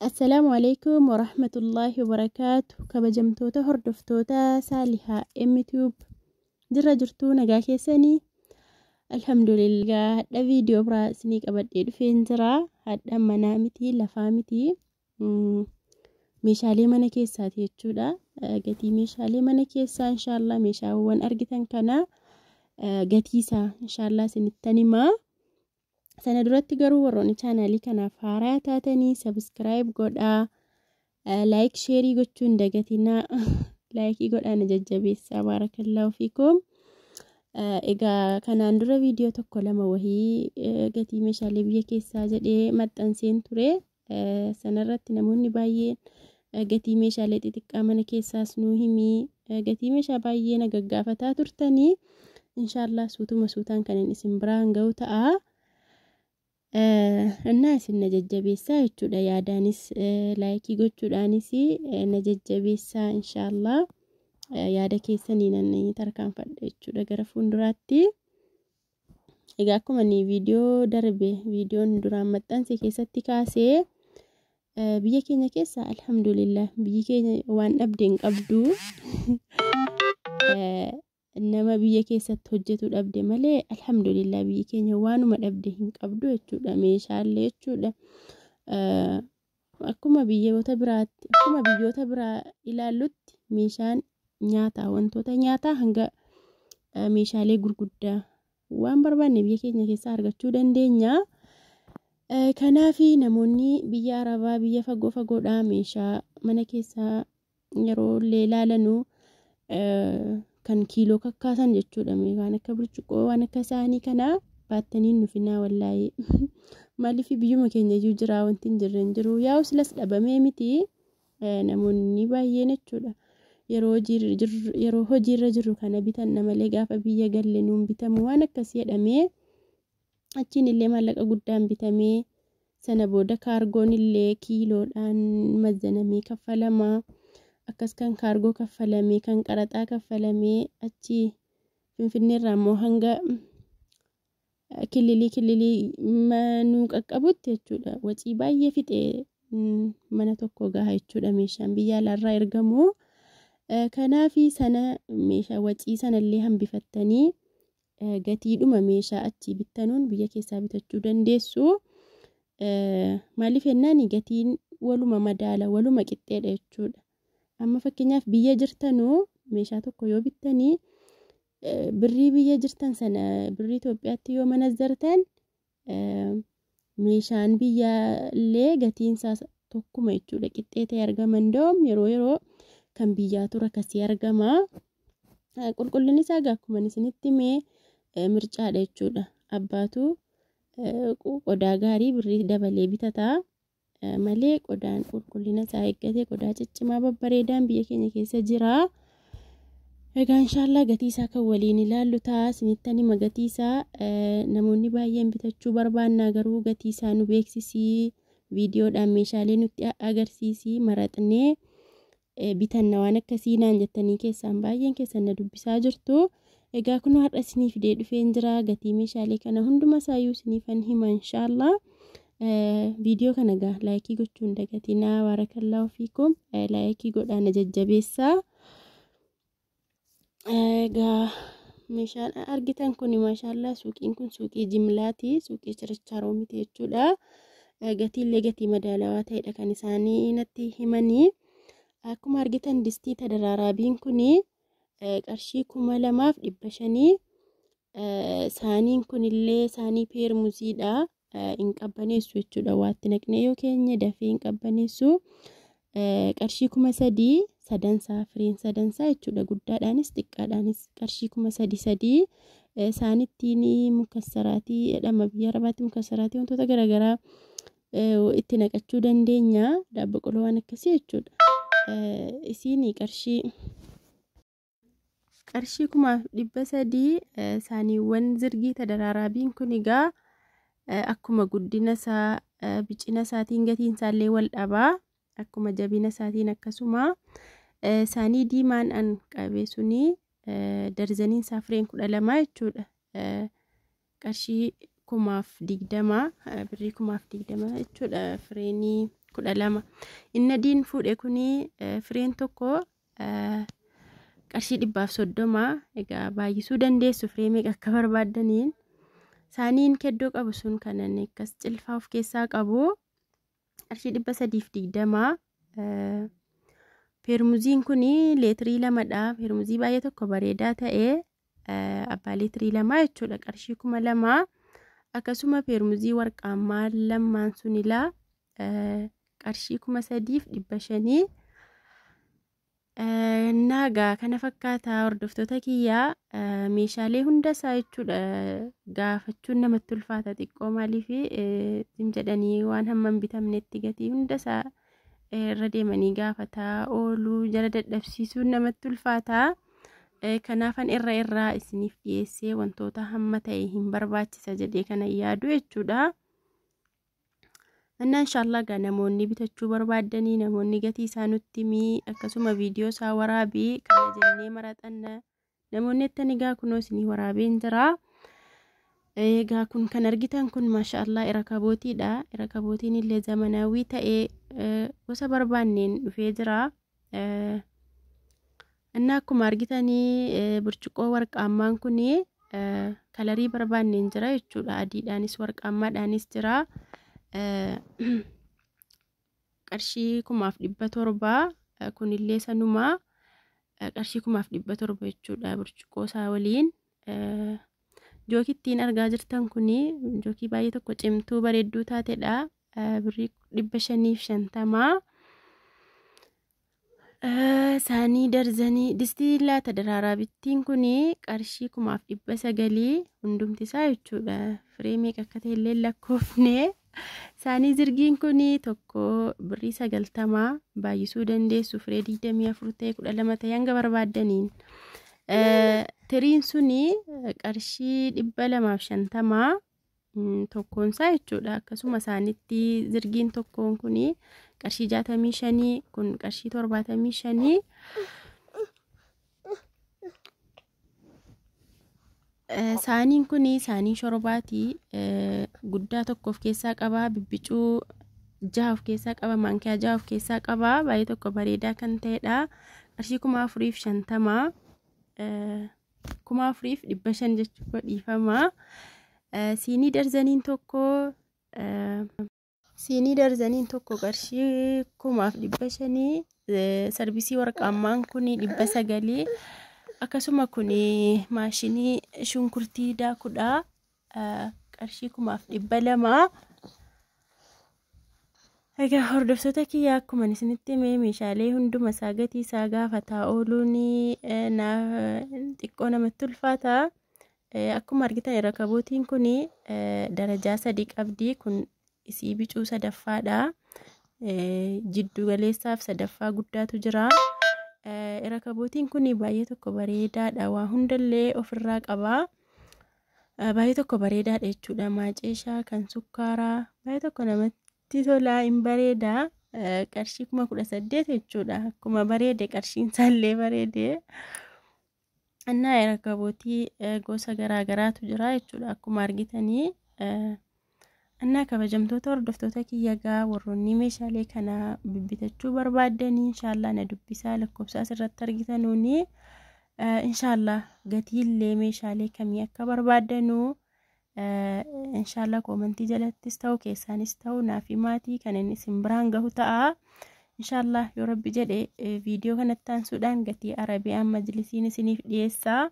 السلام عليكم ورحمة الله وبركاته. كبجمتوتا هردفتوتا سالحة يوتيوب جرى جرتو نجا كيساني الحمد لله. هذا فيديو برا سنيك أبدي فين جرى هذا منامتي لفامتي ميشالي من كيساتي تشودا قتي ميشالي من كيسا إن شاء الله ميشاوان أرجتن كنا قتيسا إن شاء الله سنتني ما sana duratti garuu warroonni chaanaalii kanaaf haaraa taatanii subscribe godhaa, like share gochuun dagatinaa like godhaan jajjabeessaa. Barakallahu fiikum. Egaa kanaan dura viidiyoo tokko lama wahii gatii meeshaalee biyya keessaa jedhee maxxanseen ture. Sanarratti namoonni baay'een gatii meeshaalee xixiqqaa mana keessaas nuu himii, gatii meeshaa baay'ee na gaggaafataa turtanii. Inshallah suutuma suutaan kanan isin biraan ga'u ta'a. الناس نججبيسا يجودا يادانيس لايكي gochuudhaanisi najajjabeessaa insha Allah yaada keessaniin annani tarkaan fadha jechuudha gara fuulduraatti. Egaa akkuma ni viidiyoo darbe viidiyoon duraan maxxanse keessatti kaasee biyya keenya keessa alhamdulillah biyyi keenya waan dhabdeen qabdu nama biyya keessatti hojjetu dhabde malee alhamdulillah biyyi keenya waanuma dhabde hin qabdu jechuudha. Meeshaalee jechuudha akkuma biyyoota biraa ilaallutti meeshaan nyaataa wantoota nyaataa hanga meeshaalee gurguddaa waan barbaanne biyya keenya keessaa argachuu dandeenya. Kanaafi namoonni biyya Arabaa biyya fagoo fagoodhaa meeshaa mana keessaa yeroo ilaalanu kan kiiloo kakkaasan jechuudha. Waan akka burcuqqoo waan akka saanii kana baattanii nufinaa wallaahi maaliif biyyuma keenya iyyuu jira wanti hin jirre hin jiru. Yaa silas dhabamee miti namoonni baay'een jechuudha. Yeroo hojiirra jiru kana bitanna malee gaafa biyya galle nuun bitamu waan akkasii jedhamee achiin illee maallaqa guddaan bitamee sana booda kaargoon illee kiiloodhaan mazanamee kaffalama. Akkas kan kaargoo kaffalamee kan qaraxaa kaffalamee achi finfinneerraa immoo hanga kililii manuu qaqqabutti jechuudha. Wacii baay'ee fixee mana tokko gahaa jechuudha meeshaan biyya alaarraa ergamu. Kanaafi sana meeshaa wacii sanallee hambifattanii gatiidhuma meeshaa achi bittanuun biyya keessaa bitachuu dandeessu. Maaliif jennaan gatiin waluma madaala waluma qixxeedha jechuudha. Amma fakkeenyaaf biyya jirtanuu meeshaa tokko yoo bittanii birrii biyya jirtan sana birrii Itoophiyaatti yoo manazzartan meeshaan biyyaallee gatiin isaa tokkuma jechuudha. Qixxee ta'ee argama. Ndoom yeroo kan biyyaa tura kasii argama. Qulqullinni isaa akkuma isinitti mee mircaadha jechuudha. Abbaatu qodaa gaarii birrii dabalee bitataa. Malee qodaan qulqullina isaa eeggatee qodaa ciccimaa babbareedaan biyya keenya keessa jira. Egaa inshallah gatii isaa kan waliin ilaallu ta'a. Sinittani gatii isaa namoonni baay'een bitachuu barbaannaa garuu gatii isaa nu beeksisii viidiyoodhaan meeshaalee nutti agarsiisii maraxnee bitanna waan akkasii naan jettanii keessaan baay'een keessan na dubbisaa jirtu. Egaa kun har'a isiniif fidee dhufeen jira. Gatii meeshaalee kana hunduma isaayyuu isiniifan hima inshallah. Video kana gaa laayikii gochuun dagatinaa. Barakallahu fiikum. Laayikii godhaan jajjabeessaa. Egaa meeshaan argitan kun maashaallah suuqiin kun suuqii jimlaati. Suuqii chirchiiroo miti jechuudha. Gatiillee gatii madaalawaa ta'edha kan isaanii natti himanii. Akkuma argitan distii tadaraabiin kuni qarshii 2500. Saaniin kunillee saanii peermuziidha. In qabbaneessu jechuudha. Waatti naqnee yoo keenya dafee in qabbaneessu qarshii 3000 sadansaa firiin sadansaa jechuudha. Guddaadhaanis xiqqaadhaanis qarshii 3000 saanittiin mukassaraatii jedhama biyya Arabaatti. Mukassaraatii wantoota garaagaraa itti naqachuu dandeenya. Daabbo qoloo waan akkasii jechuudha. Isiin qarshii 1300 saaniiwwan zirgii tadaraabiin kun egaa akkuma guddina isaa bicina isaatiin gatiin isaallee wal dhabaa. Akkuma jabina isaatiin akkasuma saanii diimaan an qabee suni darzaniin isaa fireen 12 jechuudha. Qarshii 2020 birrii 2020 jechuudha. Fireenii 12 inni adiin fuudhe kuni fireen tokko qarshii 130 egaa baay'isuu dandeessu firee meeqa akka barbaaddaniin saaniin keddoo qabu sun kanan akkas cilfaa of keessaa qabu qarshii 320 peermuziin kuni leetirii 2dha peermuzii baay'ee tokko bareedaa ta'e abbaa leetirii 2 jechuudha qarshii 2000 akkasuma peermuzii warqaammaa lamaan sunilaa qarshii 3500 Nagaa kana fakkaata hordoftoota kiyyaa meeshaalee hunda isaa jechuudha gaafachuun namatti ulfaata xiqqoo maaliif jedhanii waan hamman bitamnetti gatii hunda isaa irra deemanii gaafataa ooluu jala dadhabsiisuun namatti ulfaata kanaafan irraa isiniif dhiyeessee wantoota hamma ta'e hin barbaachisa jedhee kana yaadu jechuudha. Anna inshallah ga namoonni bitachuu barbaadanii namoonni gatii isaa nutti himii akkasuma viidiyoo isaa waraabii kana jennee maraxanna namoonni ettani gaa kunoo isinii waraabeen jira egaa kun kan argitan kun maashaallah irakabootiidha irakabootiin illee zamanaawii ta'ee gosa barbaanneen dhufee jira anna akkuma argitanii burcuqoo warqaammaan kuni kalarii barbaanneen jira jechuudha adiidhaanis warqaammaadhaanis jira qarshii 1700 kunillee sanuma qarshii 1700 jechuudha burcuqoo isaa waliin jookittiin argaa jirtan kuni jookii baay'ee tokko cimtuu bareedduu taatedha birrii 550 saanii darzanii distii laata daraaraa bittiin kuni qarshii 1900 hundumti isaa jechuudha firee meeqa akka ta'e illee lakkoofne saanii zirgiin kuni tokko birrii 90 baay'isuu dandeessu firee 24 ta'e 12 ta'e hanga barbaaddaniin tiriin suni qarshii 250 tokkoon isaa jechuudha akkasuma saanitti zirgiin tokkoon kuni qarshii 65 kun qarshii 75 saaniin kuni saanii shorbaati guddaa tokko of keessaa qaba bibbicuu 6 of keessaa qaba maankiyaa 6 of keessaa qaba baay'ee tokko bareedaa kan ta'edha qarshii 450 4,500 jechuudha dhiifama siinii darzaniin tokko qarshii 1,500 sarbisii warqaammaan kuni 900 akkasuma kuni maashinii shunkurtii daakudha qarshii 200 egaa hordoftoota kiyyaa akkuma isinitti himee meeshaalee hunduma isaa gatii isaa gaafataa ooluun xiqqoo namatti ulfaata akkuma argitan irakabootiin kuni darajaa 3 qabdi kun isii bicuu sadaffaadha jiddu galeessaaf sadaffaa guddaatu jira irakabootiin kuni baay'ee tokko bareedaadha waa hundallee ofirraa qaba baay'ee tokko bareedaadha jechuudha maaceeshaa kan sukkaaraa baay'ee tokko namatti tolaa hin bareeda qarshii 18,000 jechuudha akkuma bareede qarshiin isaallee bareede annaa irakabootii gosa garaagaraatu jira jechuudha akkuma argitanii annaa kabajamtoota hordoftoota kiyyagaa warroonni meeshaalee kana bibbitachuu barbaadanii inshallah na dubbisaa lakkoofsa asirratti argitanuuni inshallah gatiillee meeshaalee kamii akka barbaadanu inshallah koomentii jalattis ta'u keessaanis ta'u naafi maatii kan inni isin biraan gahu ta'a inshallah yoo rabbi jedhe viidiyoo kanatti aansuudhaan gatii arabiyaan majlisiin isiniif dhiyeessaa